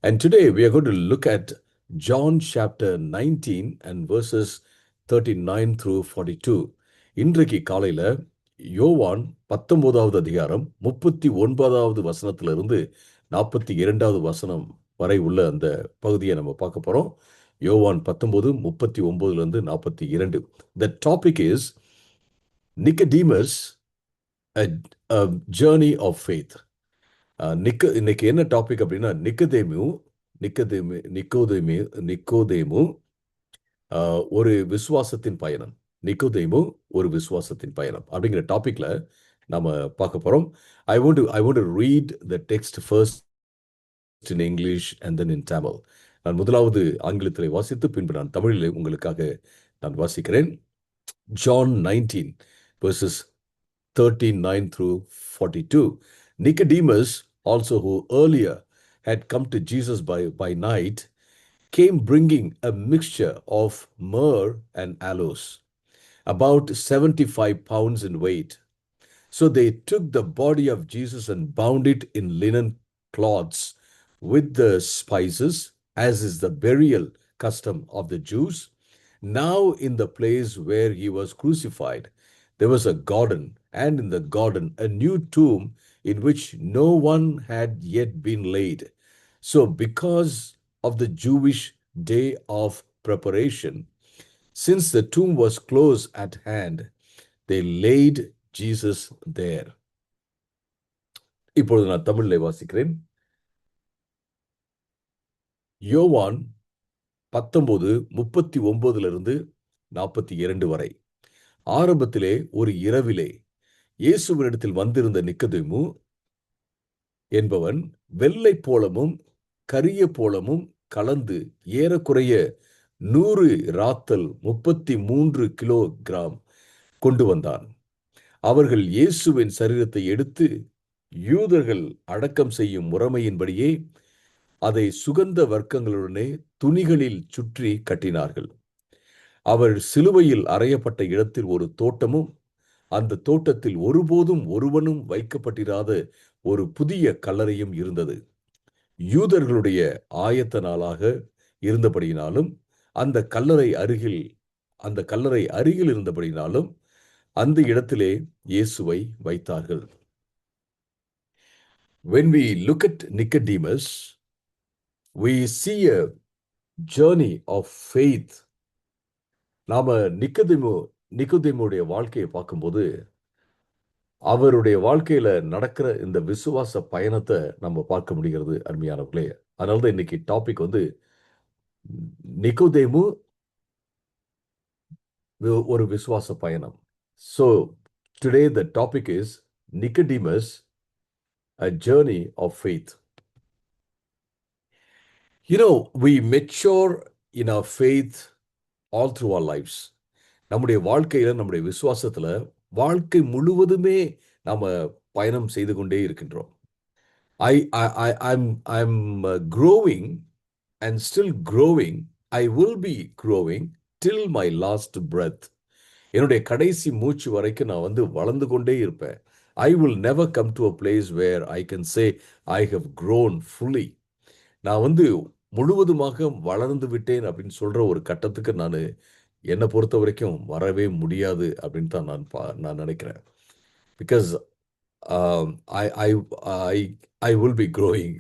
And today we are going to look at John chapter 19 and verses 39 through 42. இன்றைக்கு காலையில யோவான் 19வது அதிகாரம் 39வது வசனத்திலிருந்து 42வது வசனம் வரை உள்ள அந்த பகுதியை நம்ம பார்க்க போறோம். யோவான் 19 39லிருந்து 42. The topic is Nicodemus, a journey of faith. இன்னைக்கு என்ன டாபிக் அப்படின்னா நிக்கோதேமு ஒரு விசுவாசத்தின் பயணம். நிக்கோதேமு ஒரு விசுவாசத்தின் பயணம் அப்படிங்கிற டாபிக்ல நாம பார்க்க போறோம். I want to read the text first in English and then in Tamil. நான் முதலாவது ஆங்கிலத்திலே வாசித்து பின்பு நான் தமிழிலே உங்களுக்காக நான் வாசிக்கிறேன். John 19 verses 39 through 42. Nicodemus, also who earlier had come to Jesus by night, came bringing a mixture of myrrh and aloes, about 75 pounds in weight. So they took the body of Jesus and bound it in linen cloths with the spices, as is the burial custom of the Jews. Now in the place where he was crucified, there was a garden, and in the garden a new tomb in which no one had yet been laid. So because of the Jewish day of preparation, since the tomb was close at hand, they laid Jesus there. இப்பொழுது நான் தமிழிலே வாசிக்கிறேன். யோவான் 19:39 42 வரை. ஆரம்பத்திலே ஒரு இரவிலே இயேசுவினிடத்தில் வந்திருந்த நிக்கோதேமு என்பவன் வெள்ளை போலமும் கரிய போலமும் கலந்து ஏறக்குறைய 100 ராத்தல் 33 கிலோகிராம் கொண்டு வந்தான். அவர்கள் இயேசுவின் சரீரத்தை எடுத்து யூதர்கள் அடக்கம் செய்யும் முறைமையின்படியே அதை சுகந்த வர்க்கங்களுடனே துணிகளில் சுற்றி கட்டினார்கள். அவர் சிலுவையில் அறையப்பட்ட இடத்தில் ஒரு தோட்டமும், அந்த தோட்டத்தில் ஒருபோதும் ஒருவனும் வைக்கப்பட்டிராத ஒரு புதிய கல்லறையும் இருந்தது. யூதர்களுடைய ஆயத்த நாளாக இருந்தபடியினாலும் அந்த கல்லறை அருகில் இருந்தபடியினாலும் அந்த இடத்திலே இயேசுவை வைத்தார்கள். When we look at Nicodemus, we see a journey of faith. நாம நிக்கோதேமுடைய வாழ்க்கையை பார்க்கும்போது அவருடைய வாழ்க்கையில நடக்கிற இந்த விசுவாச பயணத்தை நம்ம பார்க்க முடிகிறது அருமையானவர்களே. அதனாலதான் இன்னைக்கு டாபிக் நிக்கோதேமு ஒரு விசுவாச பயணம். So today the topic is Nicodemus, a journey of faith. We mature in our faith all through our lives. நம்முடைய வாழ்க்கையில, நம்முடைய விசுவாசத்துல வாழ்க்கை முழுவதுமே நாம பயணம் செய்து கொண்டே இருக்கின்றோம். I'm growing and still growing. I will be growing till my last breath. என்னுடைய கடைசி மூச்சு வரைக்கும் நான் வளர்ந்து கொண்டே இருப்பேன். I will never come to a place where I can say I have grown fully. நான் முழுவதுமாக வளர்ந்து விட்டேன் அப்படின்னு சொல்ற ஒரு கட்டத்துக்கு நான் என்னை பொறுத்த வரைக்கும் வரவே முடியாது அப்படின்னு தான் நான் நினைக்கிறேன். Because I will be growing,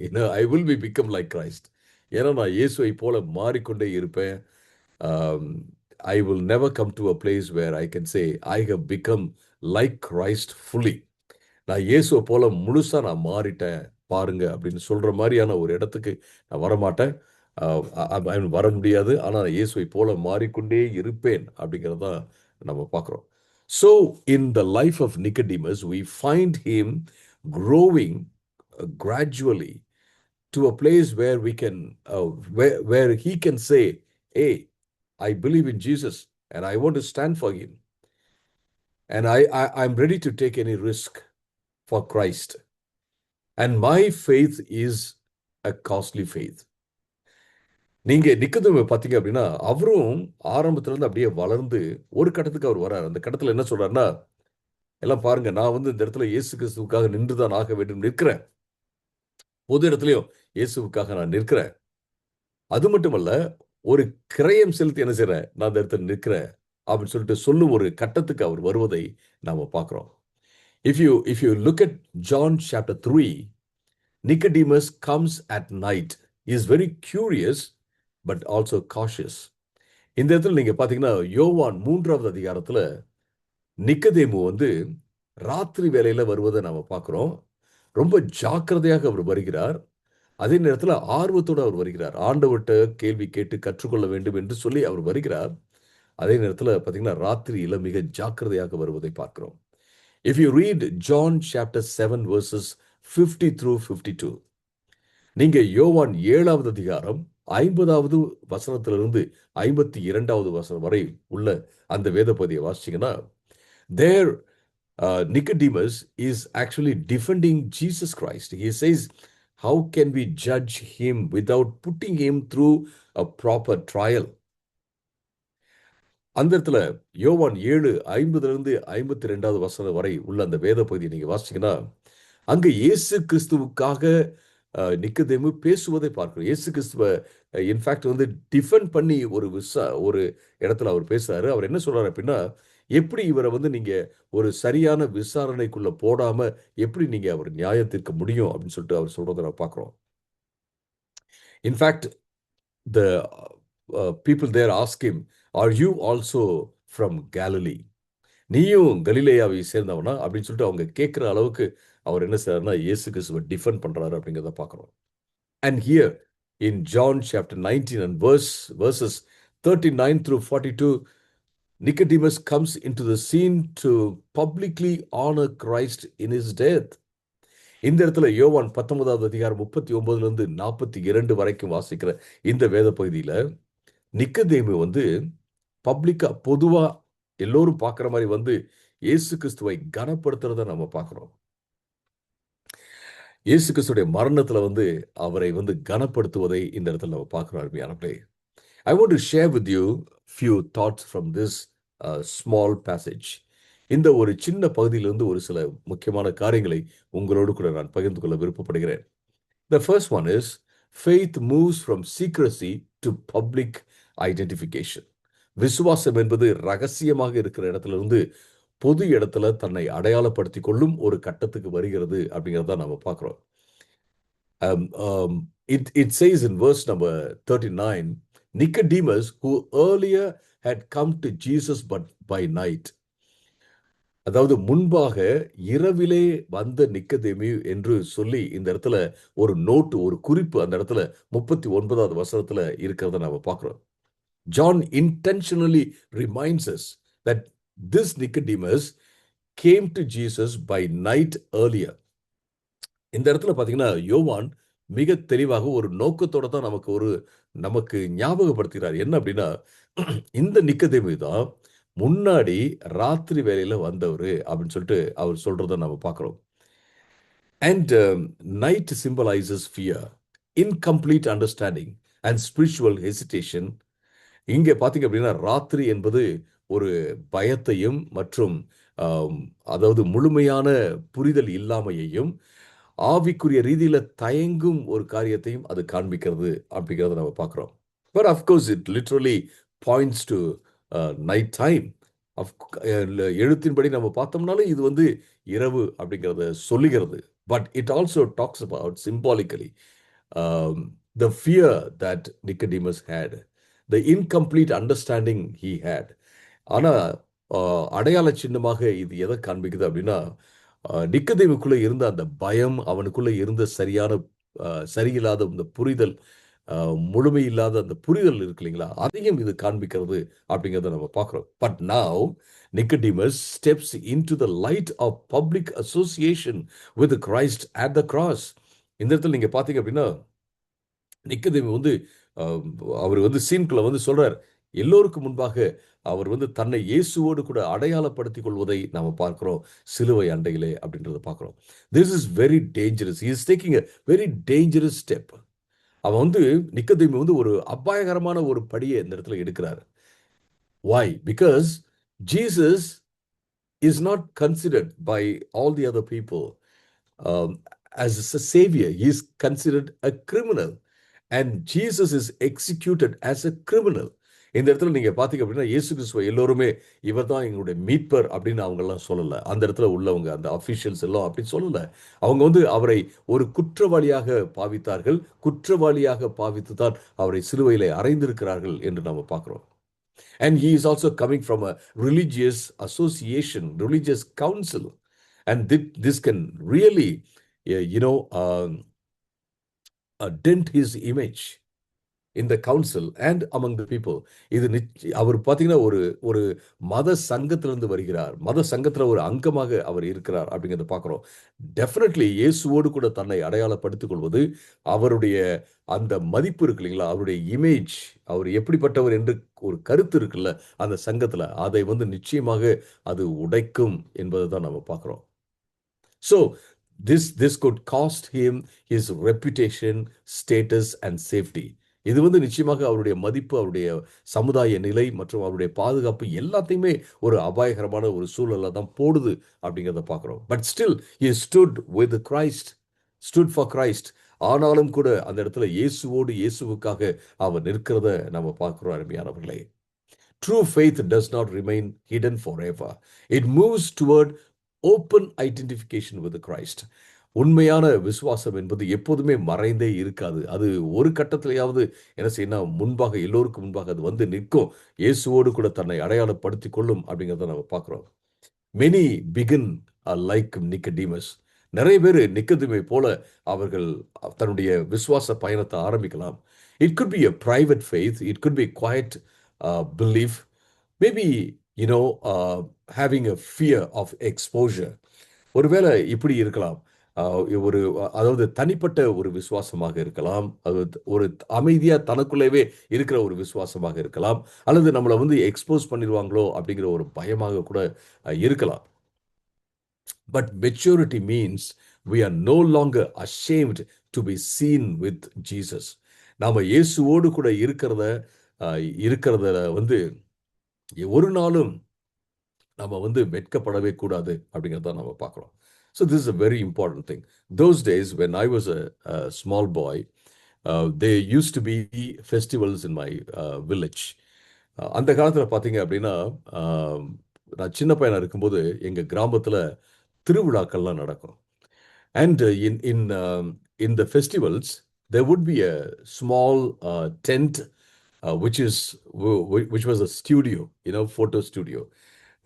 I will be become like Christ. ஏன்னா நான் இயேசுவை போல மாறிக்கொண்டே இருப்பேன். I will never come to a place where I can say I have become like Christ fully. நான் இயேசுவை போல முழுசா நான் மாறிட்டேன் பாருங்க அப்படின்னு சொல்ற மாதிரியான ஒரு இடத்துக்கு நான் வரமாட்டேன். வர முடியாது. ஆனால் இயேசுவை போல மாறிக்கொண்டே இருப்பேன் அப்படிங்கிறத நம்ம பார்க்குறோம். So in the life of Nicodemus, we find him growing gradually to a place where we can where he can say, hey, I believe in Jesus and I want to stand for him, and I'm ready to take any risk for Christ, and my faith is a costly faith. நீங்க நிக்கோதேமு பார்த்தீங்க அப்படின்னா அவரும் ஆரம்பத்துல இருந்து அப்படியே வளர்ந்து ஒரு கட்டத்துக்கு அவர் வர்றாரு. அந்த கட்டத்துல என்ன சொல்றாருன்னா, எல்லாம் பாருங்க, நான் இந்த இடத்துல இயேசு கிறிஸ்துவுக்காக நின்றுதான் ஆக வேண்டும் நிற்கிறேன். பொது இடத்துலயும் இயேசுவுக்காக நான் நிற்கிறேன். அது மட்டுமல்ல, ஒரு கிரயம் செலுத்தி என்ன செய்றேன், நான் அந்த இடத்துல நிற்கிறேன் அப்படின்னு சொல்லிட்டு சொல்லும் ஒரு கட்டத்துக்கு அவர் வருவதை நாம பார்க்கிறோம். If you look at John chapter 3, Nicodemus comes at night. He is very curious but also cautious. இந்த இடத்துல நீங்க பாத்தீங்கன்னா யோவான் 3வது அதிகாரத்துல நிக்கதேமு வந்து ராத்திரி வேளையில வருவதை நாம பார்க்கிறோம். ரொம்ப ஜாக்கிரதையாக அவர் வருகிறார். அதே நேரத்துல ஆர்வத்தோடு அவர் வருகிறார். ஆண்டவர்ட்ட கேள்வி கேட்டு கற்றுக்கொள்ள வேண்டும் என்று சொல்லி அவர் வருகிறார். அதே நேரத்துல பாத்தீங்கன்னா ராத்திரியில மிக ஜாக்கிரதையாக வருவதை பார்க்கிறோம். If you read John chapter 7 verses 50 through 52, நீங்க யோவான் 7வது அதிகாரம் 50வது வசனத்திலிருந்து 52வது வசனம் வரை உள்ள அந்த வேத பகுதியை வாசிச்சீங்கன்னா, there Nicodemus is actually defending Jesus Christ. He says, how can we judge him without putting him through a proper trial? அந்த இடத்துல யோவான் 7:50லிருந்து 52வது வசனம் வரை உள்ள அந்த வேத பகுதியை நீங்க வாசிச்சீங்கன்னா, அங்க இயேசு கிறிஸ்துவுக்காக நிக்கதேமு பேசுவதை பார்க்கிறோம். இயேசு கிறிஸ்துவ இன்ஃபேக்ட் வந்து டிஃபெண்ட் பண்ணி ஒரு இடத்துல அவர் பேசுறாரு. அவர் என்ன சொல்றாரு அப்படின்னா, எப்படி இவரை வந்து நீங்க ஒரு சரியான விசாரணைக்குள்ள போடாம எப்படி நீங்க அவர் நியாயம் தீர்க்க முடியும் அப்படின்னு சொல்லிட்டு அவர் சொல்றதை நான் பார்க்கிறோம். In fact the people there ask him, are you also from Galilee? நீயும் கலிலேயாவை சேர்ந்தவனா அப்படின்னு சொல்லிட்டு அவங்க கேட்கிற அளவுக்கு அவர் என்ன செய்றாருன்னா இயேசு கிறிஸ்துவை டிஃபெண்ட் பண்றாரு அப்படிங்கிறத பார்க்கிறோம். And here in John chapter 19 and verses 39 through 42, Nicodemus comes into the scene to publicly honor Christ in his death. இந்த இடத்துல யோவான் 19வது அதிகாரம் 39லிருந்து 42 வரைக்கும் வாசிக்கிற இந்த வேத பகுதியில நிக்கதேமு வந்து பப்ளிக்கா பொதுவா எல்லோரும் பார்க்கிற மாதிரி வந்து இயேசு கிறிஸ்துவை கனப்படுத்துறத நம்ம பார்க்கிறோம். இயேசு கிறிஸ்துடைய மரணத்துல வந்து அவரை வந்து கனப்படுத்துவதை இந்த இடத்துல நம்ம பார்க்கிறோம். அருமையானவர்களே, I want to share with you few thoughts from this small passage. இந்த ஒரு சின்ன பகுதியிலிருந்து ஒரு சில முக்கியமான காரியங்களை உங்களோடு கூட நான் பகிர்ந்து கொள்ள விருப்பப்படுகிறேன். The first one is faith moves from secrecy to public identification. விசுவாசம் என்பது ரகசியமாக இருக்கிற இடத்துல இருந்து பொது இடத்துல தன்னை அடையாளப்படுத்திக் கொள்ளும் ஒரு கட்டத்துக்கு வருகிறது அப்படிங்கிறத நம்ம பார்க்கிறோம். It says in verse number 39, Nicodemus, who earlier had come to Jesus but by night. அதாவது முன்பாக இரவிலே வந்த நிக்கதேமு என்று சொல்லி இந்த இடத்துல ஒரு நோட்டு, ஒரு குறிப்பு அந்த இடத்துல 39வது வசனத்துல இருக்கிறத நாம பார்க்கிறோம். John intentionally reminds us that this Nicodemus came to Jesus by night earlier. இந்த இடத்துல பாத்தீங்கன்னா யோவான் மிக தெளிவாக ஒரு நோக்கத்தோட தான் நமக்கு ஞாபகப்படுத்துகிறார். என்ன அப்படின்னா, இந்த நிக்கதேமு தான் முன்னாடி ராத்திரி வேலையில வந்தவரு அப்படின்னு சொல்லிட்டு அவர் சொல்றத நம்ம பார்க்கிறோம். And night symbolizes fear, incomplete understanding and spiritual hesitation. இங்க பாத்தீங்க அப்படின்னா ராத்திரி என்பது ஒரு பயத்தையும் மற்றும் அதாவது முழுமையான புரிதல் இல்லாமையையும் ஆவிக்குரிய ரீதியில தயங்கும் ஒரு காரியத்தையும் அது காண்பிக்கிறது அப்படிங்கிறத நம்ம பார்க்கிறோம். But of course it literally points to night time. எழுத்தின்படி நம்ம பார்த்தோம்னாலும் இது வந்து இரவு அப்படிங்கிறத சொல்லுகிறது. But it also talks about symbolically the fear that Nicodemus had, the incomplete understanding he had. ஆனா அடையாள சின்னமாக இது எதை காண்பிக்குது அப்படின்னா, நிக்கதேமுக்குள்ள இருந்த அந்த பயம், அவனுக்குள்ள இருந்த சரியில்லாத இந்த புரிதல், முழுமை இல்லாத அந்த புரிதல் இருக்கு இல்லைங்களா, அதையும் இது காண்பிக்கிறது அப்படிங்கிறத நம்ம பார்க்கிறோம். But now Nicodemus steps into the light of public association with Christ at the cross. இந்த இடத்துல நீங்க பாத்தீங்க அப்படின்னா நிக்கதேமு வந்து அவர் வந்து சீன்குள்ள வந்து சொல்றார், எல்லோருக்கும் முன்பாக அவர் வந்து தன்னை இயேசுவோடு கூட அடையாளப்படுத்திக் கொள்வதை நாம பார்க்கிறோம் சிலுவை அண்டையிலே அப்படின்றத பார்க்கிறோம். This is very dangerous. He is taking a very dangerous step. அவன் வந்து நிக்கதேமு வந்து ஒரு அபாயகரமான ஒரு படியை இந்த இடத்துல எடுக்கிறார். Why? Because Jesus is not considered by all the other people as a savior. He is considered a criminal. And Jesus is executed as a criminal. இந்த இடத்துல நீங்க பாத்தீங்க அப்படின்னா இயேசு கிறிஸ்துவ எல்லோருமே இவர் தான் எங்களுடைய மீட்பர் அப்படின்னு அவங்க எல்லாம் சொல்லல. அந்த இடத்துல உள்ளவங்க அந்த அபிஷியல்ஸ் எல்லாம் அப்படி சொல்லல. அவங்க வந்து அவரை ஒரு குற்றவாளியாக பாவித்தார்கள். குற்றவாளியாக பாவித்து தான் அவரை சிலுவையிலே அறைந்திருக்கிறார்கள் என்று நாம பார்க்கிறோம். And he is also coming from a religious association, religious council. And this can really, you know, dent his image in the council and among the people. இது அவர் பார்த்தீங்கன்னா ஒரு ஒரு மத சங்கத்திலிருந்து வருகிறார். மத சங்கத்தில் ஒரு அங்கமாக அவர் இருக்கிறார் அப்படிங்கிறத பார்க்குறோம். டெஃபினெட்லி இயேசுவோடு கூட தன்னை அடையாளப்படுத்திக் கொள்வது அவருடைய அந்த மதிப்பு இருக்கு இல்லைங்களா, அவருடைய இமேஜ், அவர் எப்படிப்பட்டவர் என்று ஒரு கருத்து இருக்குல்ல அந்த சங்கத்தில், அதை வந்து நிச்சயமாக அது உடைக்கும் என்பதை தான் நம்ம பார்க்குறோம். So this could cost him his reputation, status and safety. இது வந்து நிச்சயமாக அவருடைய மதிப்பு, அவருடைய சமுதாய நிலை மற்றும் அவருடைய பாதுகாப்பு எல்லாத்தையுமே ஒரு அபாயகரமான ஒரு சூழலை தான் போடுது அப்படிங்கிறத பார்க்குறோம். But still he stood with Christ, stood for Christ. ஆனாலும் கூட அந்த இடத்துல இயேசுவோடு இயேசுவுக்காக அவர் நிற்கிறத நம்ம பார்க்குறோம் அருமையானவர்களே. True faith does not remain hidden forever. It moves toward open identification with Christ. உண்மையான விசுவாசம் என்பது எப்போதுமே மறைந்தே இருக்காது. அது ஒரு கட்டத்திலேயாவது என்ன செய்யணும், முன்பாக எல்லோருக்கும் முன்பாக அது வந்து நிற்கும். இயேசுவோடு கூட தன்னை அடையாளப்படுத்திக் கொள்ளும் அப்படிங்கிறத நம்ம பார்க்குறோம். Many begin like Nicodemus. நிறைய பேர் நிக்கதேமை போல அவர்கள் தன்னுடைய விசுவாச பயணத்தை ஆரம்பிக்கலாம். It could be a private faith, it could be quiet belief, maybe having a fear of exposure. ஒருவேளை இப்படி இருக்கலாம். ஒரு அதாவது தனிப்பட்ட ஒரு விசுவாசமாக இருக்கலாம், அது ஒரு அமைதியா தனக்குள்ளேவே இருக்கிற ஒரு விசுவாசமாக இருக்கலாம், அல்லது நம்மளை வந்து எக்ஸ்போஸ் பண்ணிடுவாங்களோ அப்படிங்கிற ஒரு பயமாக கூட இருக்கலாம். But maturity means we are no longer ashamed to be seen with Jesus. நாம இயேசுவோடு கூட இருக்கிறத வந்து ஒரு நாளும் நம்ம வந்து வெட்கப்படவே கூடாது அப்படிங்கிறத நம்ம பார்க்குறோம். So this is a very important thing. Those days when I was a small boy, there used to be festivals in my village. அந்த காலத்தில் பார்த்தீங்க அப்படின்னா, நான் சின்ன பையனாக இருக்கும்போது எங்கள் கிராமத்தில் திருவிழாக்கள்லாம் நடக்கும். And in the festivals, there would be a small tent, which was a studio, photo studio.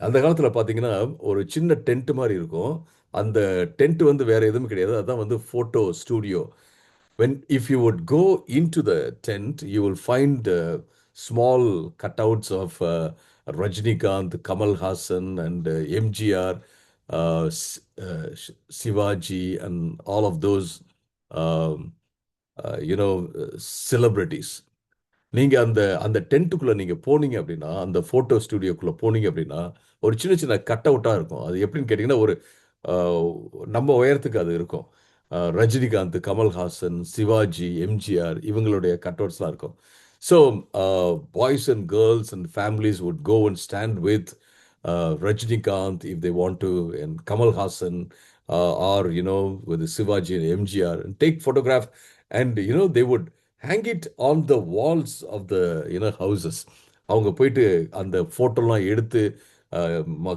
அந்த காலத்தில் பார்த்தீங்கன்னா ஒரு சின்ன டென்ட் மாதிரி இருக்கும். அந்த டென்ட் வந்து வேற எதுவும் கிடையாது, அதுதான் வந்து photo studio. If you would go into the tent, you will find small cutouts of Rajinikanth, Kamal Hassan and MGR, Shivaji and all of those um, celebrities. நீங்கள் அந்த டென்ட்டுக்குள்ளே நீங்கள் போனீங்க அப்படின்னா, அந்த ஃபோட்டோ ஸ்டுடியோக்குள்ளே போனீங்க அப்படின்னா, ஒரு சின்ன சின்ன கட் அவுட்டாக இருக்கும். அது எப்படின்னு கேட்டிங்கன்னா, ஒரு நம்ம உயரத்துக்கு அது இருக்கும். ரஜினிகாந்த், கமல்ஹாசன், சிவாஜி, எம்ஜிஆர் இவங்களுடைய கட் அவுட்ஸ்லாம் இருக்கும். So boys and girls and families would go and stand with Rajinikanth if they want to, and Kamal Hassan, or with Shivaji and MGR, and take photograph, and they would hang it on the walls of the houses. அவங்க போயிட்டு அந்த ஃபோட்டோலாம் எடுத்து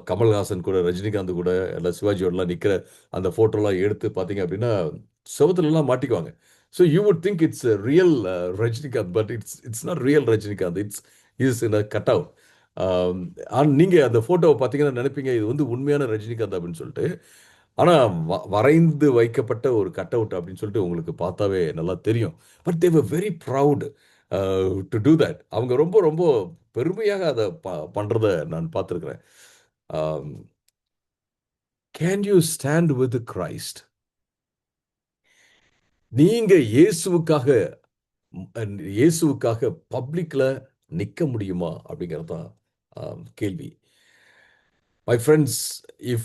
கமல்ஹாசன் கூட, ரஜினிகாந்த் கூட, இல்லை சிவாஜியோடலாம் நிற்கிற அந்த ஃபோட்டோலாம் எடுத்து பார்த்தீங்க அப்படின்னா செவத்துலலாம் மாட்டிக்குவாங்க. So you would think it's real Rajinikanth, but it's not real Rajinikanth, is in a cut out. நீங்கள் அந்த ஃபோட்டோவை பார்த்தீங்கன்னா நினைப்பீங்க இது வந்து உண்மையான ரஜினிகாந்த் அப்படின்னு சொல்லிட்டு. ஆனால் வரைந்து வைக்கப்பட்ட ஒரு கட் அவுட் அப்படின்னு சொல்லிட்டு உங்களுக்கு பார்த்தாவே நல்லா தெரியும். But they were very proud to do that. அவங்க ரொம்ப ரொம்ப பெருமையாக அதை பண்ணுறத நான் பார்த்துருக்குறேன். Can you stand with Christ? நீங்க இயேசுவுக்காக பப்ளிக்ல நிற்க முடியுமா அப்படிங்கிறது தான் கேள்வி. My friends, if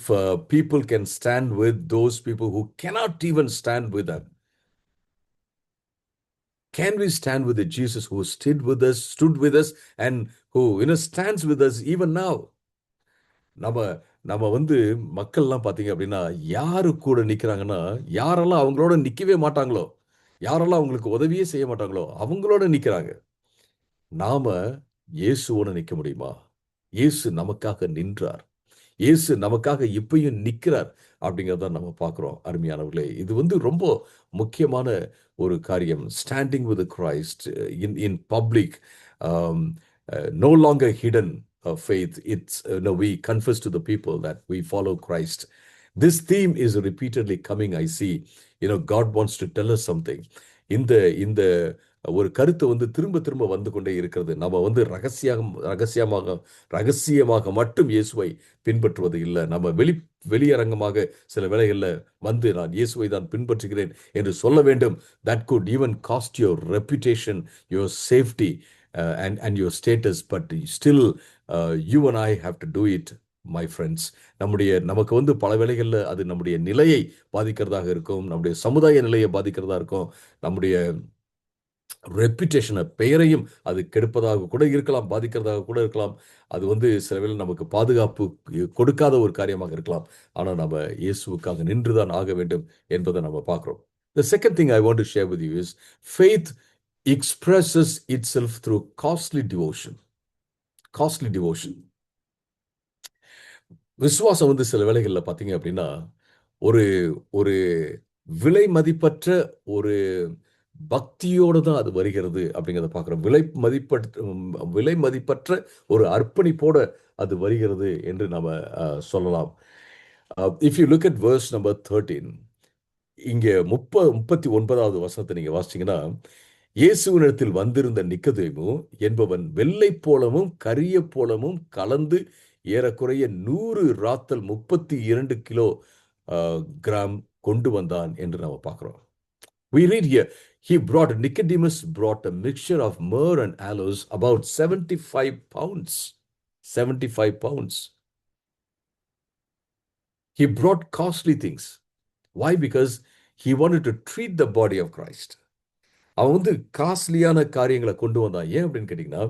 people can stand with those people who cannot even stand with them, can we stand with the Jesus who stood with us, and who stands with us even now? நம்ம நம்ம வந்து மக்கள்லாம் பார்த்தீங்க அப்படின்னா, யாரு கூட நிக்கிறாங்கன்னா, யாரெல்லாம் அவங்களோட நிக்கவே மாட்டாங்களோ, யாரெல்லாம் அவங்களுக்கு உதவியே செய்ய மாட்டாங்களோ, அவங்களோட நிக்கிறாங்க. நாம இயேசுவோட நிக்க முடியுமா? இயேசு நமக்காக நின்றார். இயேசு நமக்காக இப்பயும் நிக்கிறார் அப்படிங்கிறத நம்ம பார்க்கிறோம் அருமையானவர்களே. இது வந்து ரொம்ப முக்கியமான ஒரு காரியம். Standing with Christ in in public. ஆம், no longer hidden faith. It's no, we confess to the people that we follow Christ. This theme is repeatedly coming. I see. God wants to tell us something. இந்த இந்த ஒரு கருத்து வந்து திரும்ப திரும்ப வந்து கொண்டே இருக்கிறது. நம்ம வந்து ரகசியமாக ரகசியமாக மட்டும் இயேசுவை பின்பற்றுவது இல்லை. நம்ம வெளியரங்கமாக சில வேளைகள்ல வந்து நான் இயேசுவை தான் பின்பற்றுகிறேன் என்று சொல்ல வேண்டும். That good even cost your reputation, your safety and your status. But still you and I have to do it my friends. நமக்கு வந்து பல வேளைகளில் அது நம்முடைய நிலையை பாதிக்கிறதாக இருக்கும், நம்முடைய சமுதாய நிலையை பாதிக்கிறதா இருக்கும், நம்முடைய ரெப்யூட்டேஷனை பெயரையும் அது கெடுப்பதாக கூட இருக்கலாம், பாதிக்கிறதாக கூட இருக்கலாம். அது வந்து சில வேளை நமக்கு பாதுகாப்பு கொடுக்காத ஒரு காரியமாக இருக்கலாம். ஆனால் நம்ம இயேசுவுக்காக நின்றுதான் ஆக வேண்டும் என்பதை நம்ம பார்க்கிறோம். The second thing I want to share with you is faith expresses itself through costly devotion. Costly devotion. விசுவாசம் வந்து சில வேளைகளில் பார்த்தீங்க அப்படின்னா, ஒரு ஒரு விலை மதிப்பற்ற ஒரு பக்தியோடு தான் அது வருகிறது அப்படிங்கிறத பார்க்குறோம். விலை மதிப்பற்ற ஒரு அர்ப்பணிப்போட அது வருகிறது என்று நம்ம சொல்லலாம். If you look at verse number 13, இங்க 39வது வசனத்தை நீங்க வாசிச்சீங்கன்னா, இயேசுவினிடத்தில் வந்திருந்த நிக்கதேமு என்பவன் வெள்ளை போலமும் கரிய போலமும் கலந்து ஏறக்குறைய 100 ராத்தல் 32 கிலோ கிராம் கொண்டு வந்தான் என்று நாம பார்க்கிறோம். We read here, Nicodemus brought a mixture of myrrh and aloes, about 75 pounds. 75 pounds. He brought costly things. Why? Because he wanted to treat the body of Christ. அவன் வந்து காஸ்ட்லியான காரியங்களை கொண்டு வந்தான். ஏன் அப்படின்னு கேட்டீங்கன்னா,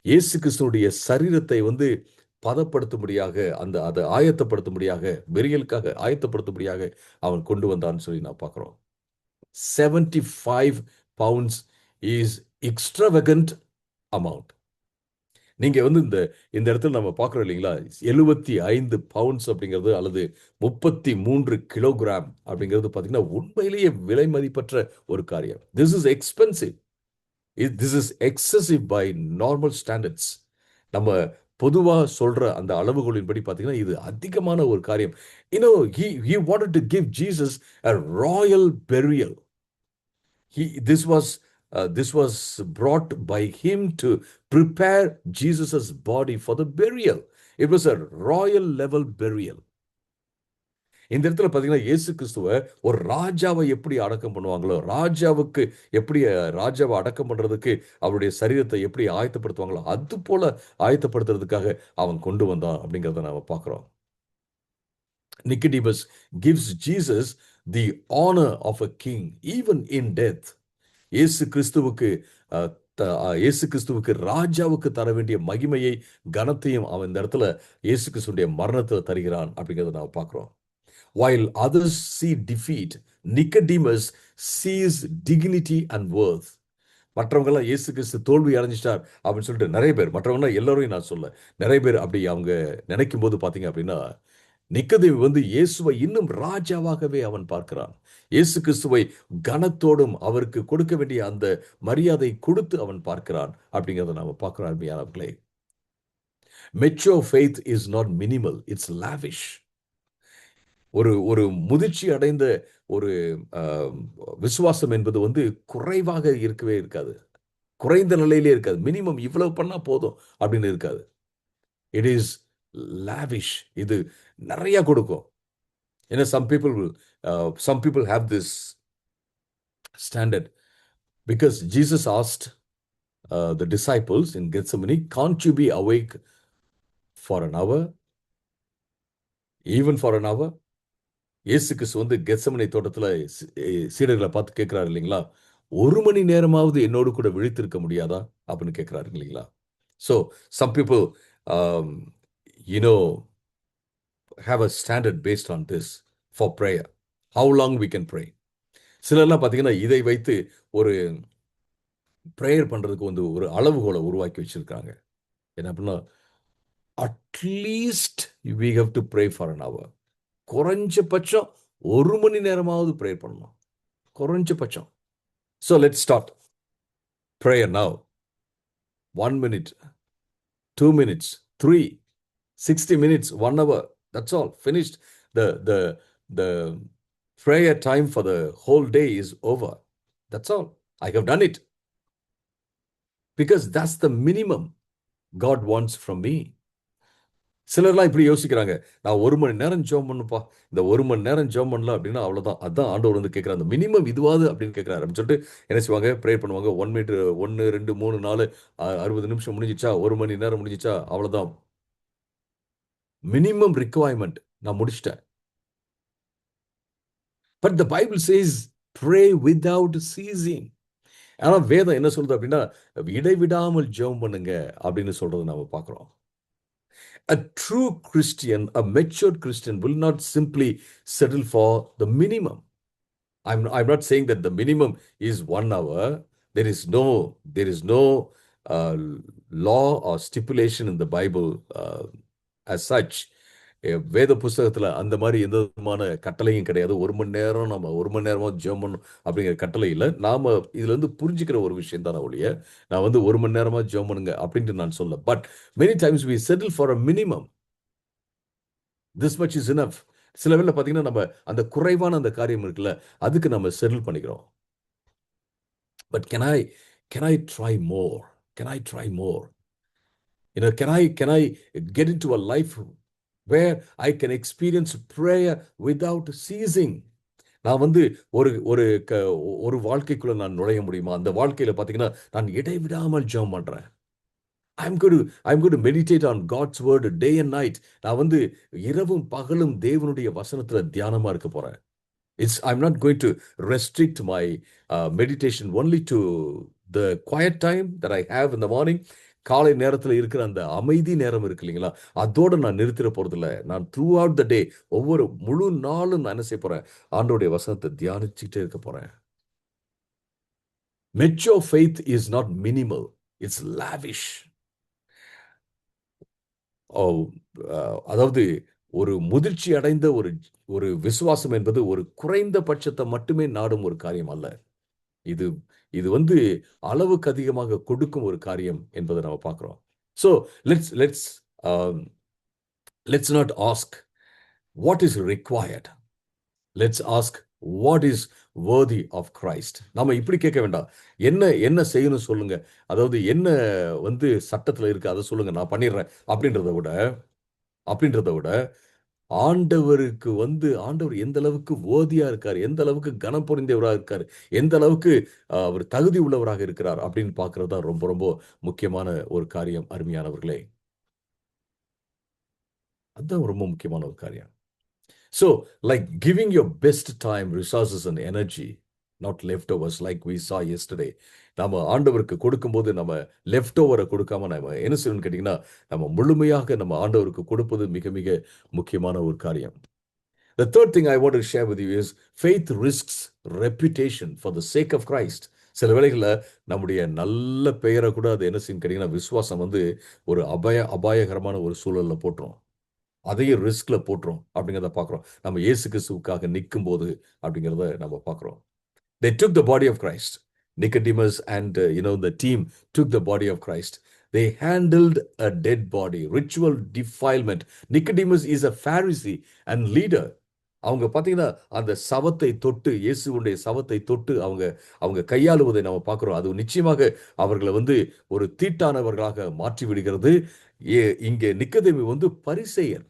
இயேசு கிறிஸ்துடைய சரீரத்தை வந்து பதப்படுத்தும்படியாக, அதை ஆயத்தப்படுத்தும்படியாக, பெரியலுக்காக ஆயத்தப்படுத்தும்படியாக அவன் கொண்டு வந்தான்னு சொல்லி நான் பார்க்கிறோம். 75 pounds is extravagant amount. நீங்க வந்து இந்த இடத்துல நம்ம பார்க்கிறோம் இல்லைங்களா, 75 பவுண்ட்ஸ் அப்படிங்கிறது அல்லது 33 கிலோகிராம் அப்படிங்கிறது பார்த்தீங்கன்னா உண்மையிலேயே விலை மதிப்பற்ற ஒரு காரியம். This is expensive. This is excessive by normal standards. நம்ம பொதுவா சொல்ற அந்த அளவுகளின்படி பார்த்தீங்கன்னா இது அதிகமான ஒரு காரியம். He wanted to give Jesus a royal burial. This was brought by him to prepare Jesus's body for the burial. It was a royal level burial. இந்த இடத்துல பார்த்தீங்கன்னா இயேசு கிறிஸ்துவ ஒரு ராஜாவை எப்படி அடக்கம் பண்ணுவாங்களோ, ராஜாவை அடக்கம் பண்றதுக்கு அவருடைய சரீரத்தை எப்படி ஆயத்தப்படுத்துவாங்களோ அது போல ஆயத்தப்படுத்துறதுக்காக அவன் கொண்டு வந்தான் அப்படிங்கிறத நாம பார்க்கிறோம். Nicodemus gives Jesus the honor of a king even in death. இயேசு கிறிஸ்துவுக்கு ராஜாவுக்கு தர வேண்டிய மகிமையை, கனத்தையும் அவன் இந்த இடத்துல இயேசு கிறிஸ்துடைய மரணத்தில் தருகிறான் அப்படிங்கிறத நாம் பார்க்கிறோம். While others see defeat, Nicodemus sees dignity and worth. மற்றவங்கெல்லாம் இயேசு கிறிஸ்து தோல்வி அடைஞ்சிட்டார் அப்படின்னு சொல்லிட்டு நிறைய பேர், மற்றவங்களாம் எல்லாரையும் நான் சொல்ல, நிறைய பேர் அப்படி அவங்க நினைக்கும் போது பார்த்தீங்க அப்படின்னா, நிக்கதேமு வந்து இயேசுவை இன்னும் ராஜாவாகவே அவன் பார்க்கிறான். இயேசு கிறிஸ்துவை கனத்தோடும் அவருக்கு கொடுக்க வேண்டிய அந்த மரியாதை கொடுத்து அவன் பார்க்கிறான் அப்படிங்கிறத நாம பார்க்கிறோம் அருமையானவர்களே. Mature faith is not minimal, it's lavish. ஒரு முதிர்ச்சி அடைந்த ஒரு விசுவாசம் என்பது வந்து குறைவாக இருக்கவே இருக்காது, குறைந்த நிலையிலே இருக்காது. மினிமம் இவ்வளவு பண்ணா போதும் அப்படின்னு இருக்காது. It is lavish. இது நிறைய கொடுக்கும். ஏன்னா some people have this standard because Jesus asked the disciples in Gethsemane, can't you be awake for an hour, even for an hour? இயேசு கிறிஸ்து வந்து கெத்செமனே தோட்டத்துல சீடர்களை பார்த்து கேட்கிறாரு இல்லைங்களா, 1 மணி நேரமாவது என்னோடு கூட விழித்திருக்க முடியாதா அப்படின்னு கேட்கிறாரு இல்லைங்களா. So some people, you know, have a standard based on this for prayer. How long we can pray. சிலர்லாம் பார்த்தீங்கன்னா இதை வைத்து ஒரு ப்ரேயர் பண்ணுறதுக்கு வந்து ஒரு அளவுகோலை உருவாக்கி வச்சிருக்காங்க. என்ன அப்படின்னா at least we have to pray for an hour. குறைஞ்சபட்சம் 1 மணி நேரமாவது ப்ரேயர் பண்ணணும். குறைஞ்சபட்சம். So let's start prayer now. 1 minute, 2 minutes, 3, 60 minutes, 1 hour. That's all. Finished. The prayer time for the whole day is over. That's all. I have done it. Because that's the minimum God wants from me. சிலர்லாம் இப்படி யோசிக்கிறாங்க, நான் 1 மணி நேரம் ஜெபம் பண்ணுப்பா, இந்த 1 மணி நேரம் ஜெபம் பண்ணல அப்படின்னா அவ்வளோதான், அதான் ஆண்டவர் வந்து கேட்குறாரு, அந்த மினிமம் இதுவாது அப்படின்னு கேட்குறாரு அப்படின்னு சொல்லிட்டு என்ன செய்வாங்க, ப்ரே பண்ணுவாங்க. 1 மினிட், 1 2 3 4 60 நிமிஷம் முடிஞ்சிச்சா, 1 மணி நேரம் முடிஞ்சிச்சா, அவ்வளோதான் மினிமம் ரிக்வயர்மெண்ட், நான் முடிச்சிட்டேன். But the Bible says pray without ceasing. ஆனால் வேதம் என்ன சொல்றது அப்படின்னா இடைவிடாமல் ஜெபம் பண்ணுங்க அப்படின்னு சொல்றதை நாம பார்க்குறோம். A true Christian, a matured Christian will not simply settle for the minimum. I'm not saying that the minimum is 1 hour. There is no law or stipulation in the Bible as such. வேத புஸ்தகத்தில் அந்த மாதிரி எந்த விதமான கட்டளையும் கிடையாது. 1 மணி நேரம் நம்ம 1 மணி நேரமாக ஜெபம் பண்ணணும் அப்படிங்கிற கட்டளை இல்லை. நாம் இதுல இருந்து புரிஞ்சுக்கிற ஒரு விஷயம் தான் ஒழிய நான் வந்து 1 மணி நேரமாக ஜெபம் பண்ணுங்க அப்படின்ட்டு நான் சொல்ல. But many times we settle for a minimum. This much is enough. சில வேளை பார்த்தீங்கன்னா நம்ம அந்த குறைவான அந்த காரியம் இருக்குல்ல, அதுக்கு நம்ம செட்டில் பண்ணிக்கிறோம். But can I try more? Can I try more? You know, can I get into a life where I can experience prayer without ceasing? நான் வந்து ஒரு ஒரு ஒரு வாழ்க்கைக்குள்ள நான் நுழைய முடியுமா? அந்த வாழ்க்கையில பார்த்தீங்கன்னா நான் இடைவிடாமல் ஜெபம் பண்றேன். I'm going to meditate on God's word day and night. நான் வந்து இரவும் பகலும் தேவனுடைய வசனத்துல தியானமா இருக்க போறேன். I'm not going to restrict my meditation only to the quiet time that I have in the morning. காலை நேரத்தில் இருக்கிற அந்த அமைதி நேரம் இருக்கு இல்லைங்களா, அதோட நான் நிறுத்திட போறதில்ல. நான் த்ரூ அவுட் த டே, ஒவ்வொரு முழு நாளும் நான் என்ன செய்ய போறேன், ஆண்டவருடைய வசனத்தை தியானிச்சுட்டே இருக்க போறேன். Mature faith is not minimal, it's lavish. அதாவது ஒரு முதிர்ச்சி அடைந்த ஒரு விசுவாசம் என்பது ஒரு குறைந்த பட்சத்தை மட்டுமே நாடும் ஒரு காரியம் அல்ல. இது இது வந்து அளவுக்கு அதிகமாக கொடுக்கும் ஒரு காரியம் என்பதை நம்ம பார்க்கிறோம். So let's not ask what is required, let's ask what is worthy of Christ. நம்ம இப்படி கேட்க வேண்டாம், என்ன செய்யணும் சொல்லுங்க, அதாவது என்ன வந்து சட்டத்தில் இருக்கு அதை சொல்லுங்க நான் பண்ணிடுறேன் அப்படின்றத விட ஆண்டவருக்கு வந்து ஆண்டவர் எந்த அளவுக்கு worthy-ஆ இருக்கார், எந்த அளவுக்கு கனம் பொருந்தியவராக இருக்கார், எந்த அளவுக்கு அவர் தகுதி உள்ளவராக இருக்கிறார் அப்படின்னு பார்க்கறது தான் ரொம்ப ரொம்ப முக்கியமான ஒரு காரியம். அருமையானவர்களே, அதுதான் ரொம்ப முக்கியமான ஒரு காரியம். So, like giving your best time, resources and energy, not leftovers like we saw yesterday. நம்ம ஆண்டவருக்கு கொடுக்கும்போது நம்ம லெஃப்ட்-ஓவரை கொடுக்காம நம்ம என்ன செய்யணும்னு கேட்டிங்கன்னா, நம்ம முழுமையாக நம்ம ஆண்டவருக்கு கொடுப்பது மிக மிக முக்கியமான ஒரு காரியம். The third thing I want to share with you is faith risks reputation for the sake of Christ. சில வேளைகளில் நம்முடைய நல்ல பெயரை கூட அது என்ன செய்யும் கேட்டிங்கன்னா, விசுவாசம் வந்து ஒரு அபாயகரமான ஒரு சூழலில் போட்டுரும், அதையும் ரிஸ்க்ல போட்டுரும் அப்படிங்கிறத பார்க்குறோம். நம்ம இயேசு கிறிஸ்துவுக்காக நிற்கும் போது அப்படிங்கிறத நம்ம பார்க்குறோம். They took the body of Christ. Nicodemus and the team took the body of Christ. They handled a dead body, ritual defilement. Nicodemus is a Pharisee and leader. அவங்க பார்த்தீங்கன்னா அந்த சவத்தை தொட்டு, இயேசுவுடைய சவத்தை தொட்டு அவங்க கையாளுவதை நம்ம பார்க்குறோம். அது நிச்சயமாக அவர்களை வந்து ஒரு தீட்டானவர்களாக மாற்றி விடுகிறது. இங்கே நிக்கோதேமு வந்து பரிசேயர்,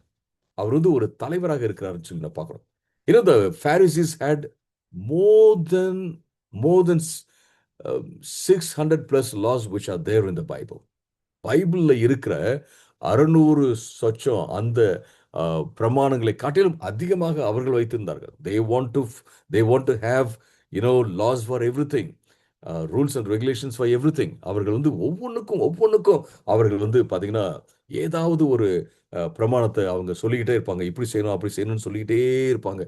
அவர் வந்து ஒரு தலைவராக இருக்கிறாருன்னு சொல்லி நான் பார்க்குறோம். The Pharisees had more than 600 plus laws which are there in the Bible. பைபிள்ல இருக்கிற 600 சொச்சம் அந்த பிரமாணங்களை காட்டிலும் அதிகமாக அவர்கள் வைத்திருந்தார்கள். They want to have laws for everything, rules and regulations for everything. அவர்கள் வந்து ஒவ்வொன்றுக்கும் அவர்கள் வந்து பார்த்தீங்கன்னா ஏதாவது ஒரு பிரமாணத்தை அவங்க சொல்லிக்கிட்டே இருப்பாங்க. இப்படி செய்யணும், அப்படி செய்யணும்னு சொல்லிக்கிட்டே இருப்பாங்க.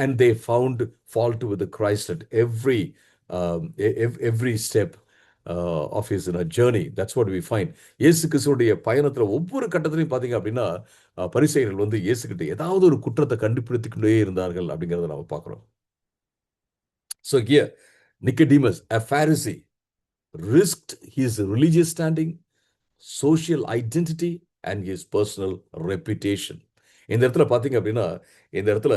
And they found fault with the Christ at every step of his journey. That's what we find. இயேசு கிறிஸ்துவுடைய பயணத்துல ஒவ்வொரு கட்டத்திலையும் பார்த்தீங்க அப்படின்னா, பரிசேயர்கள் வந்து இயேசுகிட்ட ஏதாவது ஒரு குற்றத்தை கண்டுபிடித்துக் கொண்டே இருந்தார்கள் அப்படிங்கிறத நம்ம பார்க்கிறோம். So here, Nicodemus, a Pharisee, risked his religious standing, social identity and his personal reputation. இந்த இடத்துல பார்த்தீங்க அப்படின்னா, இந்த இடத்துல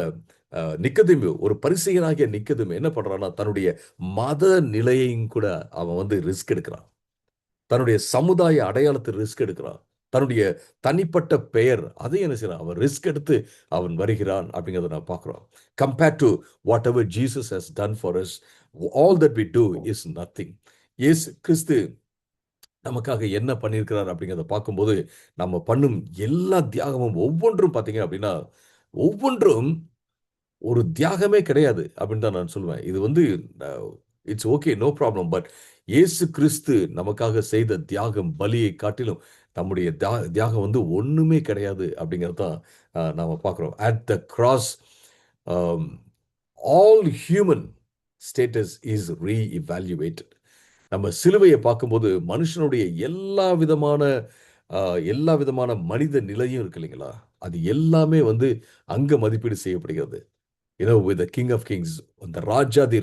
நிக்கதேமு, ஒரு பரிசேயனாகிய நிக்கதேமு என்ன பண்றான்னா, தன்னுடைய மத நிலையையும் கூட அவன் வந்து ரிஸ்க் எடுக்கிறான். தன்னுடைய சமுதாய அடையாளத்தை ரிஸ்க் எடுக்கிறான். தன்னுடைய தனிப்பட்ட பெயர் அதை என்ன செய்யறான், அவன் ரிஸ்க் எடுத்து அவன் வருகிறான் அப்படிங்கிறத நான் பார்க்கிறோம். Compare to whatever Jesus has done for us, all that we do is nothing. இயேசு கிறிஸ்து நமக்காக என்ன பண்ணியிருக்கிறார் அப்படிங்கிறத பார்க்கும்போது, நம்ம பண்ணும் எல்லா தியாகமும் ஒவ்வொன்றும் பார்த்தீங்க அப்படின்னா, ஒவ்வொன்றும் ஒரு தியாகமே கிடையாது அப்படின்னு தான் நான் சொல்லுவேன். இது வந்து it's okay, no problem. But இயேசு கிறிஸ்து நமக்காக செய்த தியாகம், பலியை காட்டிலும் நம்முடைய தியாகம் வந்து ஒண்ணுமே கிடையாது அப்படிங்கிறது தான் நாம பார்க்கிறோம். At the cross all human status is reevaluated. நம்ம சிலுவையை பார்க்கும்போது மனுஷனுடைய எல்லா விதமான மனித நிலையும் இருக்கு இல்லைங்களா, அது எல்லாமே வந்து அங்க மதிப்பீடு செய்யப்படுகிறது. With the King of Kings, the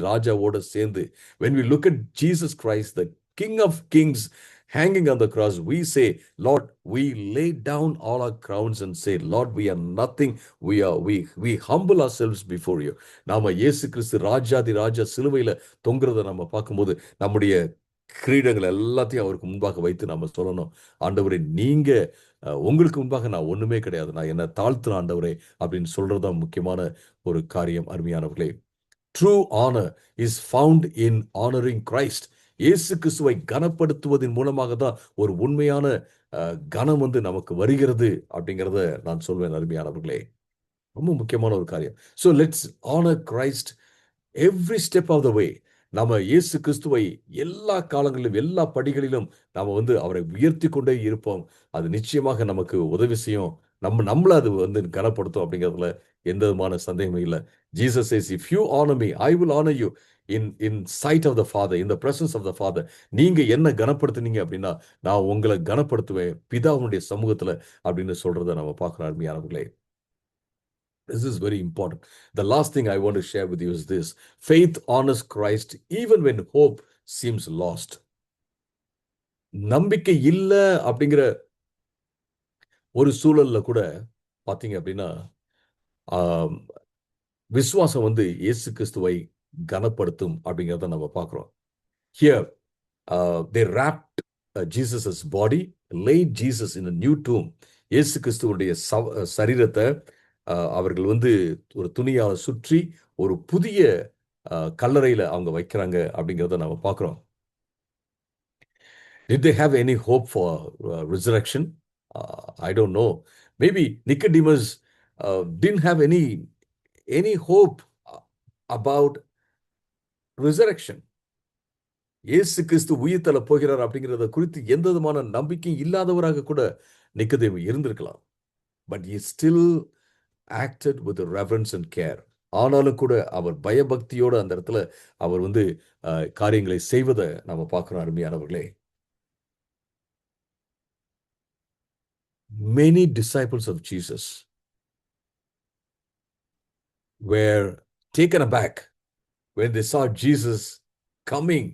ராஜாவோட சேர்ந்து, when we look at Jesus Christ, the King of Kings hanging on the cross, we say, Lord, we lay down all our crowns and say, Lord, we are nothing. We humble ourselves before you. நாம இயேசு கிறிஸ்து ராஜா சிலுவையில தொங்குறத நம்ம பார்க்கும்போது, நம்முடைய கிரீடங்கள் எல்லாத்தையும் அவருக்கு முன்பாக வைத்து நாம சொல்லணும், ஆண்டவரே, நீங்க உங்களுக்கு முன்பாக நான் ஒண்ணுமே கிடையாது, நான் என்ன தாழ்த்துற ஆண்டவரே அப்படின்னு சொல்றதுதான் முக்கியமான ஒரு காரியம். அருமையானவர்களே, true honour is found in honouring Christ. இயேசு கிறிஸ்துவை கனப்படுத்துவதன் மூலமாக தான் ஒரு உண்மையான கனம் வந்து நமக்கு வருகிறது அப்படிங்கிறத நான் சொல்வேன். அருமையானவர்களே, ரொம்ப முக்கியமான ஒரு காரியம். So let's honour Christ every step of the way. நம்ம இயேசு கிறிஸ்துவை எல்லா காலங்களிலும் எல்லா படிகளிலும் நாம வந்து அவரை உயர்த்தி கொண்டே இருப்போம். அது நிச்சயமாக நமக்கு உதவி செய்யும். நம்மள அது வந்து கனப்படுத்தும் அப்படிங்கிறதுல எந்த விதமான சந்தேகமும் இல்லை. Jesus says, if you honor me, I will honor you in sight of the Father, in the presence of the Father. நீங்க என்ன கனப்படுத்துனீங்க அப்படின்னா நான் உங்களை கனப்படுத்துவேன் பிதாவுடைய சமூகத்துல அப்படின்னு சொல்றதை நம்ம பார்க்கிறோம். அருமையானவர்களே, this is very important. The last thing I want to share with you is this: faith honors Christ even when hope seems lost. நம்பிக்கை இல்ல அப்படிங்கிற ஒரு சூழல்ல கூட பாத்தீங்க அப்படின்னா, விசுவாசம் வந்து இயேசு கிறிஸ்துவை கனப்படுத்தும் அப்படிங்கிறத நம்ம பார்க்கிறோம். Here, they wrapped Jesus' body, laid Jesus in a new tomb. இயேசு கிறிஸ்துவுடைய சரீரத்தை அவர்கள் வந்து ஒரு துணியால சுற்றி ஒரு புதிய கல்லறையில அவங்க வைக்கிறாங்க அப்படிங்கிறத நம்ம பார்க்கிறோம். Did they have any hope for resurrection? I don't know. Maybe Nicodemus didn't have any hope about resurrection. இயேசு கிறிஸ்து உயிர்த்தெழ போகிறார் அப்படிங்கிறத குறித்து எந்த விதமான நம்பிக்கையும் இல்லாதவராக கூட நிக்கதேமு இருந்திருக்கலாம். But he still acted with reverence and care. ஆனாலும் கூட அவர் பயபக்தியோட அந்த இடத்துல அவர் வந்து காரியங்களை செய்வதை நம்ம பார்க்கிறோம். அருமையானவர்களே, many disciples of Jesus were taken aback when they saw Jesus coming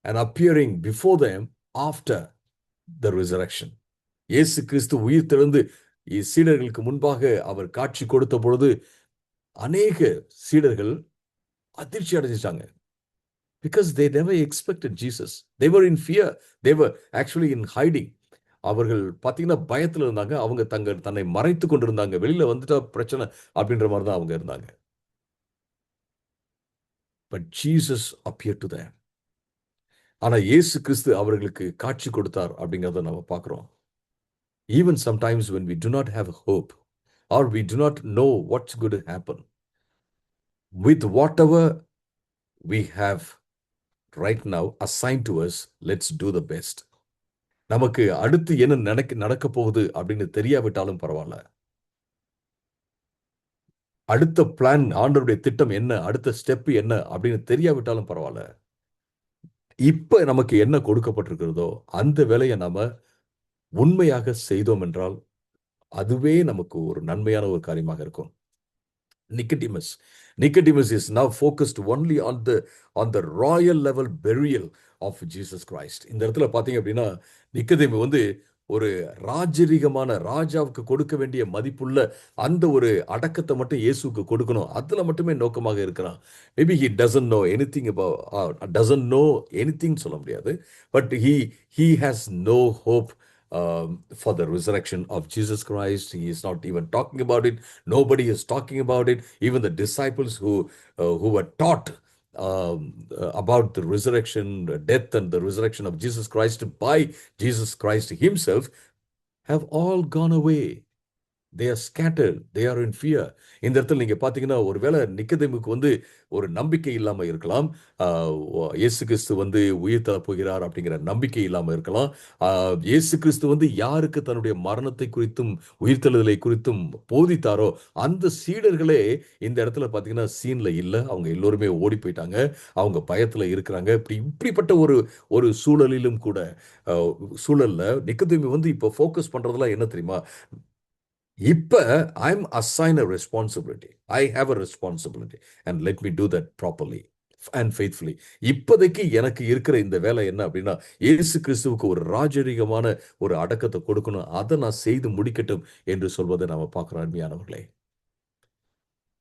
and appearing before them after the resurrection. இயேசு கிறிஸ்து உயிர் தெழுந்து சீடர்களுக்கு முன்பாக அவர் காட்சி கொடுத்த பொழுது அநேக சீடர்கள் அதிர்ச்சி அடைஞ்சிட்டாங்க. Because they never expected Jesus. They were in fear. They were actually in hiding. அவர்கள் பார்த்தீங்கன்னா பயத்தில் இருந்தாங்க. அவங்க தன்னை மறைத்து கொண்டிருந்தாங்க. வெளியில வந்துட்டா பிரச்சனை அப்படின்ற மாதிரி தான் அவங்க இருந்தாங்க. But Jesus appeared to them. ஆனா இயேசு கிறிஸ்து அவர்களுக்கு காட்சி கொடுத்தார் அப்படிங்கிறத நம்ம பார்க்கிறோம். Even sometimes when we do not have hope or we do not know what's going to happen, with whatever we have right now assigned to us, let's do the best. நமக்கு அடுத்து என்ன நடக்க போகுது அப்படின்னு தெரியாவிட்டாலும் பரவாயில்ல. அடுத்த பிளான், ஆண்டவருடைய திட்டம் என்ன, அடுத்த ஸ்டெப் என்ன அப்படின்னு தெரியாவிட்டாலும் பரவாயில்ல. இப்ப நமக்கு என்ன கொடுக்கப்பட்டிருக்கிறதோ அந்த வேலையை நாம உண்மையாக செய்தோம் என்றால் அதுவே நமக்கு ஒரு நன்மையான ஒரு காரியமாக இருக்கும். Nicodemus. Nicodemus is now focused only on the royal level burial of Jesus Christ. இந்த இடத்துல பார்த்தீங்க அப்படின்னா நிக்கதேமு வந்து ஒரு ராஜரீகமான ராஜாவுக்கு கொடுக்க வேண்டிய மதிப்புள்ள அந்த ஒரு அடக்கத்தை மட்டும் இயேசுக்கு கொடுக்கணும். அதுல மட்டுமே நோக்கமாக இருக்கிறான். Maybe he doesn't know anything about doesn't know anything சொல்ல முடியாது. But he has no hope for the resurrection of Jesus Christ. He is not even talking about it. Nobody is talking about it. Even the disciples who were taught about the resurrection, the death, and the resurrection of Jesus Christ by Jesus Christ Himself have all gone away. They are scattered. They are in fear. இந்த இடத்துல நீங்க பார்த்தீங்கன்னா ஒருவேளை நிக்கதேமுக்கு வந்து ஒரு நம்பிக்கை இல்லாம இருக்கலாம். இயேசு கிறிஸ்து வந்து உயிர் தரப் போகிறார் அப்படிங்கிற நம்பிக்கை இல்லாம இருக்கலாம். இயேசு கிறிஸ்து வந்து யாருக்கு தன்னுடைய மரணத்தை குறித்தும் உயிர்த்தெழுதலை குறித்தும் போதித்தாரோ அந்த சீடர்களே இந்த இடத்துல பார்த்தீங்கன்னா சீன்ல இல்ல. அவங்க எல்லோருமே ஓடி போயிட்டாங்க. அவங்க பயத்துல இருக்கிறாங்க. இப்படிப்பட்ட ஒரு ஒரு சூழலிலும் கூட சூழல்ல நிக்கதேமு வந்து இப்போ ஃபோக்கஸ் பண்றதெல்லாம் என்ன தெரியுமா? இப்ப I'm assigned a responsibility. I have a responsibility and let me do that properly and faithfully. இப்போதைக்கு எனக்கு இருக்கிற இந்த வேலை என்ன அப்படின்னா இயேசு கிறிஸ்துவுக்கு ஒரு ராஜரீகமான ஒரு அடக்கத்தை கொடுக்கணும். அதை நான் செய்து முடிக்கட்டும் என்று சொல்வதை நாம பார்க்கிறோம் அருமையானவர்களே.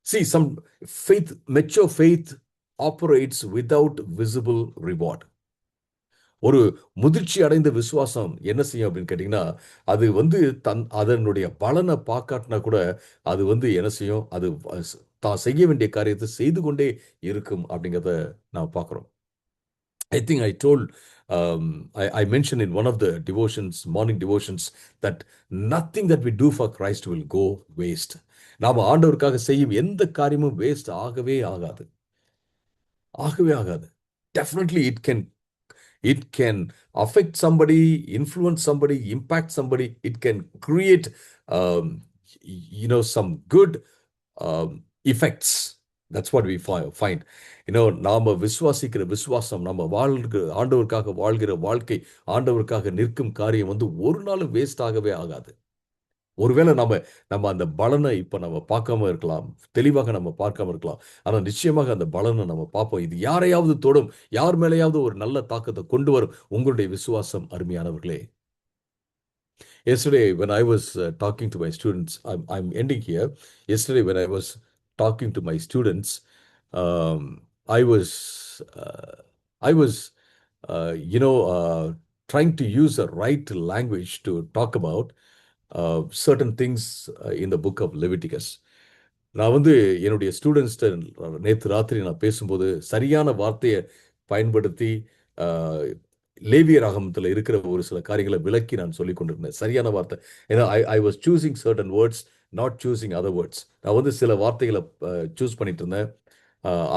See, some faith, mature faith operates without visible reward. ஒரு முதிர்ச்சி அடைந்த விசுவாசம் என்ன செய்யும் அப்படின்னு கேட்டீங்கன்னா அது வந்து அதனுடைய பலனை பார்க்காட்டினா கூட அது வந்து என்ன செய்யும், அது தான் செய்ய வேண்டிய காரியத்தை செய்து கொண்டே இருக்கும் அப்படிங்கிறத நான் பார்க்குறோம். I think I told, I mentioned in one of the devotions, morning devotions, that nothing that we do for Christ will go waste. நாம ஆண்டவருக்காக செய்யும் எந்த காரியமும் வேஸ்ட் ஆகவே ஆகாது. ஆகவே ஆகாது. Definitely it can affect somebody, influence somebody, impact somebody. It can create some good effects. That's what we find. நாம விசுவாசிக்கிற விசுவாசம், நம்ம ஆண்டவருக்காக வாழ்கிற வாழ்க்கை, ஆண்டவருக்காக நிற்கும் காரியம் வந்து ஒரு நாளும் வேஸ்ட் ஆகவே ஆகாது. ஒருவேளை நம்ம அந்த பலனை இப்ப நம்ம பார்க்காம இருக்கலாம், தெளிவாக நம்ம பார்க்காம இருக்கலாம். ஆனா நிச்சயமாக அந்த பலனை நம்ம பார்ப்போம். இது யாரையாவது தொடும், யார் மேலேயாவது ஒரு நல்ல தாக்கத்தை கொண்டு வரும் உங்களுடைய விசுவாசம் அருமையானவர்களே. Yesterday when I was talking to my students, I'm ending here. Yesterday when I was talking to my students, I was trying to use the right language to talk about certain things in the book of Leviticus. நான் வந்து என்னுடைய ஸ்டூடெண்ட்ஸ்ட நேற்று ராத்திரி நான் பேசும்போது சரியான வார்த்தையை பயன்படுத்தி லேவிய ராகமத்தில் இருக்கிற ஒரு சில காரியங்களை விளக்கி நான் சொல்லிக் கொண்டிருந்தேன். சரியான வார்த்தை. ஏன்னா I was choosing certain words, not choosing other words. நான் வந்து சில வார்த்தைகளை சூஸ் பண்ணிட்டு இருந்தேன்.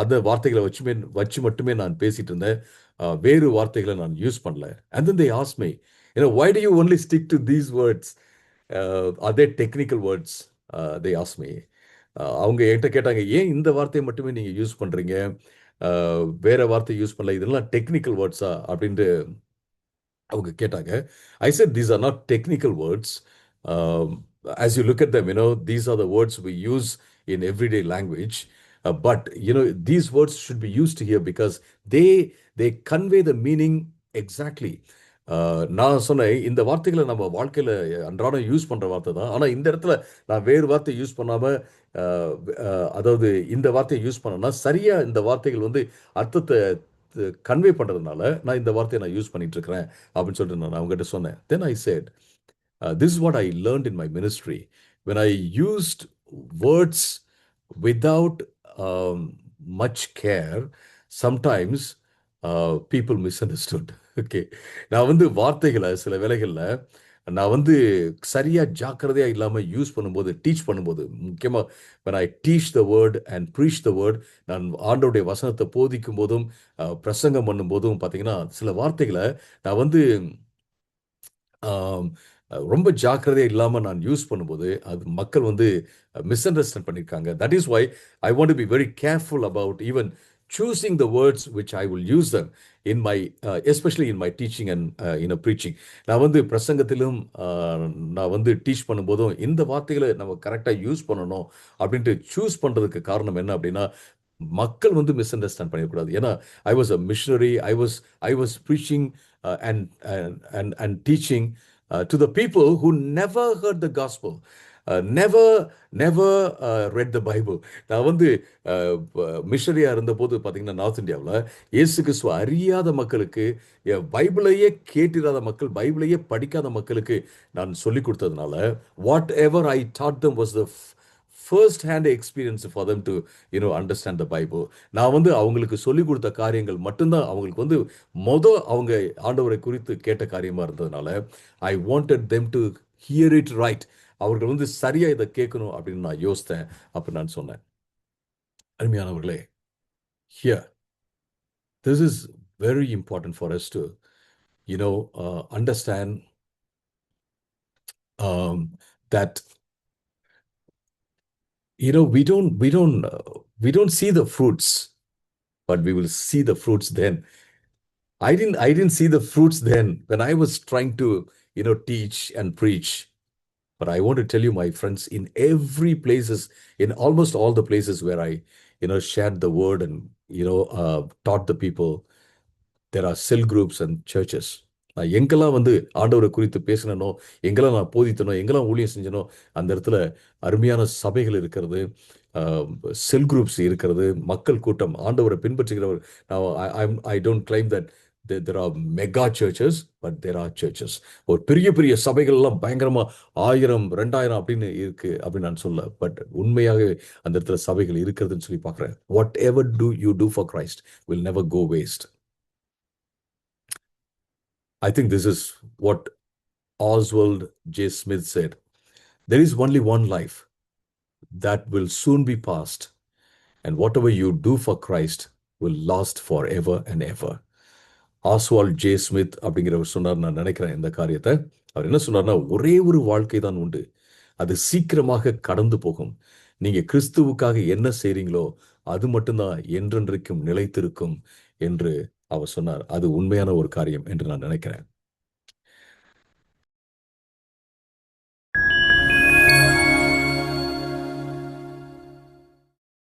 அந்த வார்த்தைகளை வச்சு மட்டுமே நான் பேசிட்டு இருந்தேன். வேறு வார்த்தைகளை நான் யூஸ் பண்ணல. And then they asked me, why do you only stick to these words? Are they technical words? They asked me. அவங்க என்கிட்ட கேட்டாங்க, ஏன் இந்த வார்த்தையை மட்டுமே நீங்க யூஸ் பண்றீங்க, வேற வார்த்தை யூஸ் பண்ணல, இதெல்லாம் டெக்னிக்கல் வேர்ட்ஸா அப்படின்ட்டு அவங்க கேட்டாங்க. I said these are not technical words. As you look at them, these are the words we use in everyday language. But these words should be used here because they convey the meaning exactly. நான் சொன்னேன், இந்த வார்த்தைகளை நம்ம வாழ்க்கையில அன்றாடம் use பண்ற வார்த்தை தான். ஆனா இந்த இடத்துல நான் வேறு வார்த்தை யூஸ் பண்ணாம, அதாவது இந்த வார்த்தையை யூஸ் பண்ணனா சரியா இந்த வார்த்தைகள் வந்து அர்த்தத்தை கன்வே பண்றதுனால நான் இந்த வார்த்தையை நான் யூஸ் பண்ணிட்டு இருக்கிறேன் அப்படின்னு சொல்லிட்டு நான் அவங்ககிட்ட சொன்னேன். Then I said, this is what I learned in my ministry. When I used words without much care, sometimes people misunderstood. Okay. நான் வந்து வார்த்தைகளை சில வேளைகள்ல நான் வந்து சரியா ஜாக்கிரதையா இல்லாம யூஸ் பண்ணும்போது, டீச் பண்ணும்போது, முக்கியமா when I teach the word and preach the word, நான் ஆண்டவருடைய வசனத்தை போதிக்கும் போதும் பிரசங்கம் பண்ணும் போதும் பார்த்தீங்கன்னா சில வார்த்தைகளை நான் வந்து ஆம், ரொம்ப ஜாக்கிரதையா இல்லாம நான் யூஸ் பண்ணும்போது, அது மக்கள் வந்து மிஸ் அண்டர்ஸ்டாண்ட் பண்ணியிருக்காங்க. That is why I want to be very careful about even choosing the words which I will use them in my especially in my teaching and in preaching. நான் வந்து பிரசங்கத்திலும் நான் வந்து teach பண்ணும்போதும் இந்த வார்த்தைகளை நம்ம கரெக்டாக யூஸ் பண்ணணும் அப்படின்ட்டு சூஸ் பண்ணுறதுக்கு காரணம் என்ன அப்படின்னா, மக்கள் வந்து மிஸ் அண்டர்ஸ்டாண்ட் பண்ணிடக்கூடாது. ஏன்னா I was a missionary, I was preaching and teaching to the people who never heard the gospel, never read the Bible. நான் வந்து மிஷனரியா இருந்தபோது பார்த்தீங்கன்னா நார்த் இந்தியாவில் இயேசு கிறிஸ்துவ அறியாத மக்களுக்கு, பைபிளையே கேட்டிராத மக்கள், பைபிளையே படிக்காத மக்களுக்கு நான் சொல்லிக் கொடுத்ததுனால, what ever I dot them was the first hand experience for them to understand the Bible. நான் வந்து அவங்களுக்கு சொல்லிக் கொடுத்த காரியங்கள் மட்டும்தான் அவங்களுக்கு வந்து அவங்க ஆண்டவரை குறித்து கேட்ட காரியமாக இருந்ததுனால, I wanted them to hear it right. அவர்கள் வந்து சரியா இதை கேட்கணும் அப்படின்னு நான் யோசித்தேன். அப்ப நான் சொன்னேன், அருமையானவர்களே, here this is very important for us to understand that we don't see the fruits, but we will see the fruits then. I didn't see the fruits then when I was trying to teach and preach. But I want to tell you, my friends, in every places, in almost all the places where I shared the word and taught the people, there are cell groups and churches. நான் எங்கெல்லாம் வந்து ஆண்டவரை குறித்து பேசினனோ, எங்கெல்லாம் நான் போதித்தனோ, எங்கெல்லாம் ஊழியம் செஞ்சனோ, அந்த இடத்துல அருமையான சபைகள் இருக்கிறது, செல் குரூப்ஸ் இருக்கிறது, மக்கள் கூட்டம், ஆண்டவரை பின்பற்றுகிறவர். I don't claim that there are mega churches, but there are churches. ஒரு பெரிய பெரிய சபைகள்லாம் பயங்கரமா 1000 2000 அப்படின்னு இருக்கு அப்படின்னு நான் சொல்ல. பட் உண்மையாக அந்த இடத்துல சபைகள் இருக்கிறதுன்னு சொல்லி பார்க்குறேன். Whatever you do for Christ will never go waste. I think this is what Oswald J. Smith said. There is only one life that will soon be past, and whatever you do for Christ will last forever and ever. Oswald J Smith அப்படிங்கிறவர் சொன்னார், நான் நினைக்கிறேன் இந்த காரியத்தை. அவர் என்ன சொன்னார்னா, ஒரே ஒரு வாழ்க்கை தான் உண்டு, அது சீக்கிரமாக கடந்து போகும். நீங்க கிறிஸ்துவுக்காக என்ன செய்றீங்களோ அது மட்டும்தான் என்றென்றைக்கும் நிலைத்திருக்கும் என்று அவர் சொன்னார். அது உண்மையான ஒரு காரியம் என்று நான் நினைக்கிறேன்.